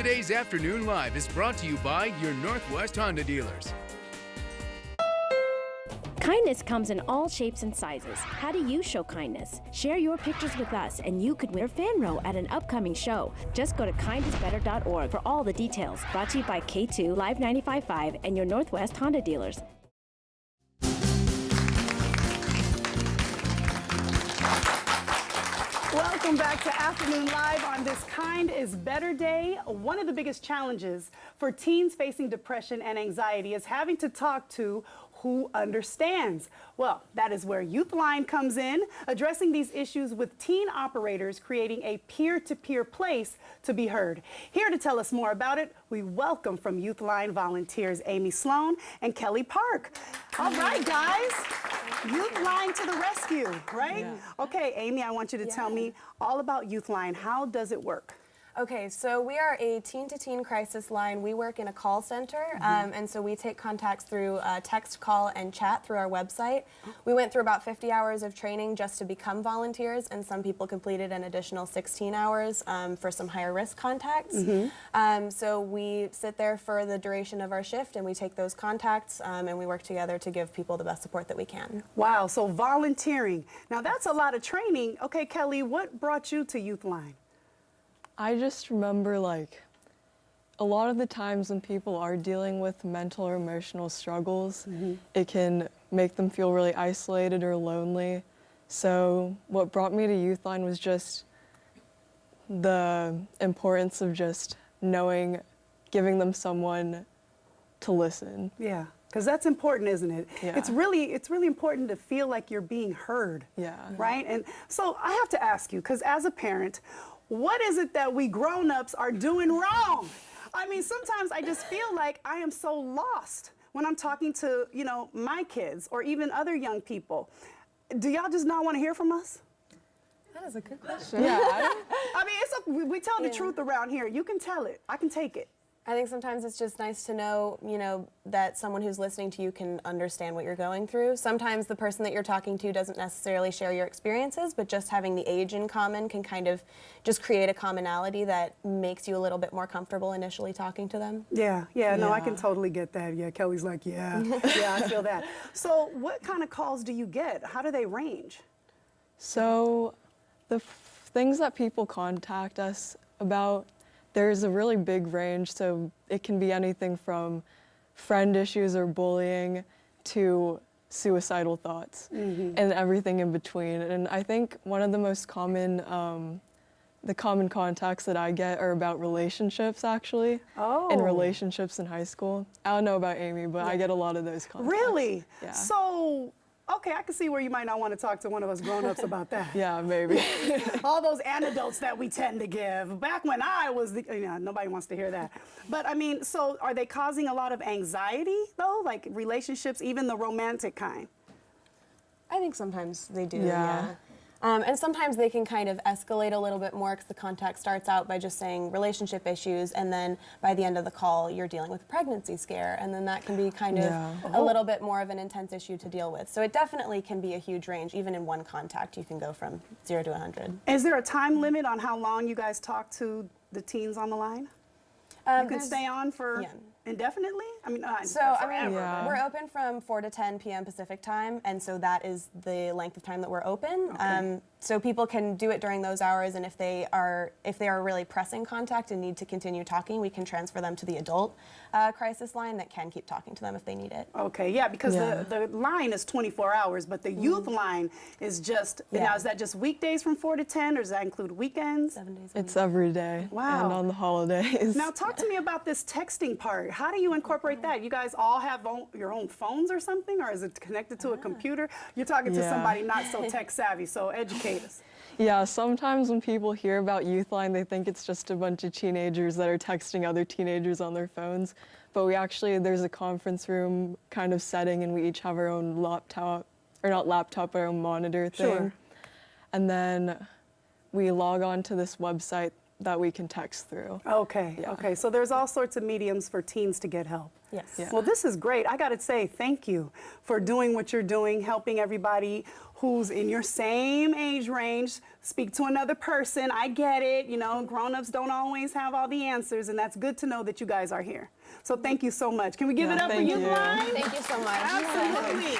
Today's Afternoon Live is brought to you by your Northwest Honda dealers. Kindness comes in all shapes and sizes. How do you show kindness? Share your pictures with us and you could win a fan row at an upcoming show. Just go to kindisbetter.org for all the details. Brought to you by K2, Live 95.5, and your Northwest Honda dealers. Welcome back to Afternoon Live on this Kind is Better Day. One of the biggest challenges for teens facing depression and anxiety is having to talk to who understands. Well, that is where YouthLine comes in, addressing these issues with teen operators, creating a peer-to-peer place to be heard. Here to tell us more about it, we welcome from YouthLine volunteers Amy Sloan and Kelly Park. All right, guys. YouthLine to the rescue, right? Yeah. Okay, Amy, I want you to tell me all about YouthLine. How does it work? Okay, so we are a teen-to-teen crisis line. We work in a call center, and so we take contacts through text, call, and chat through our website. We went through about 50 hours of training just to become volunteers, and some people completed an additional 16 hours for some higher risk contacts. So we sit there for the duration of our shift, and we take those contacts, and we work together to give people the best support that we can. Wow, so volunteering. Now that's a lot of training. Okay, Kelly, what brought you to YouthLine? I just remember, like, a lot of the times when people are dealing with mental or emotional struggles, it can make them feel really isolated or lonely. So what brought me to YouthLine was just the importance of just knowing, giving them someone to listen. Yeah, because that's important, isn't it? Yeah. It's really important to feel like you're being heard. Yeah. Right? And so I have to ask you, because as a parent, what is it that we grown-ups are doing wrong? I mean, sometimes I just feel like I am so lost when I'm talking to, you know, my kids or even other young people. Do y'all just not want to hear from us? That is a good question. Yeah. I mean, we tell the truth around here. You can tell it. I can take it. I think sometimes it's just nice to know, you know, that someone who's listening to you can understand what you're going through. Sometimes the person that you're talking to doesn't necessarily share your experiences, but just having the age in common can kind of just create a commonality that makes you a little bit more comfortable initially talking to them. Yeah, no, I can totally get that. Yeah, Kelly's like, yeah, I feel that. So what kind of calls do you get? How do they range? So the things that people contact us about, there's a really big range, so it can be anything from friend issues or bullying to suicidal thoughts and everything in between. And I think one of the most common, the common contacts that I get are about relationships, actually. Oh. And relationships in high school. I don't know about Amy, but I get a lot of those contacts. Really? Yeah. So, okay, I can see where you might not want to talk to one of us grown-ups about that. Yeah, maybe. All those anecdotes that we tend to give. Back when I was, nobody wants to hear that. But I mean, so are they causing a lot of anxiety though? Like relationships, even the romantic kind? I think sometimes they do, yeah. And sometimes they can kind of escalate a little bit more because the contact starts out by just saying relationship issues, and then by the end of the call, you're dealing with a pregnancy scare, and then that can be kind of a little bit more of an intense issue to deal with. So it definitely can be a huge range. Even in one contact, you can go from 0 to 100. Is there a time limit on how long you guys talk to the teens on the line? You can stay on for indefinitely? I mean, we're open from 4 to 10 p.m. Pacific time, and so that is the length of time that we're open. Okay. So people can do it during those hours, and if they are really pressing contact and need to continue talking, we can transfer them to the adult crisis line that can keep talking to them if they need it. Okay, yeah, because the line is 24 hours, but the youth line is just, now is that just weekdays from 4 to 10, or does that include weekends? 7 days a week. It's every day. Wow. And on the holidays. Now talk to me about this texting part. How do you incorporate that? You guys all have your own phones or something, or is it connected to a computer? You're talking to somebody not so tech savvy, so educate us. Yeah, sometimes when people hear about YouthLine, they think it's just a bunch of teenagers that are texting other teenagers on their phones. But there's a conference room kind of setting, and we each have our own laptop, or not laptop, but our own monitor thing. Sure. And then we log on to this website that we can text through. Okay, Yeah. okay. So there's all sorts of mediums for teens to get help. Yes. Yeah. Well, this is great. I got to say thank you for doing what you're doing, helping everybody who's in your same age range speak to another person. I get it. You know, grown-ups don't always have all the answers, and that's good to know that you guys are here. So thank you so much. Can we give Yeah, it up for thank you. YouthLine? Thank you so much. Absolutely.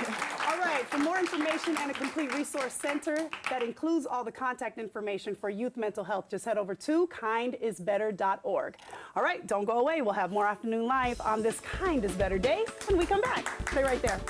All right, for more information and a complete resource center that includes all the contact information for youth mental health, just head over to kindisbetter.org. All right, don't go away. We'll have more Afternoon Live on this Kind is Better Day when we come back. Stay right there.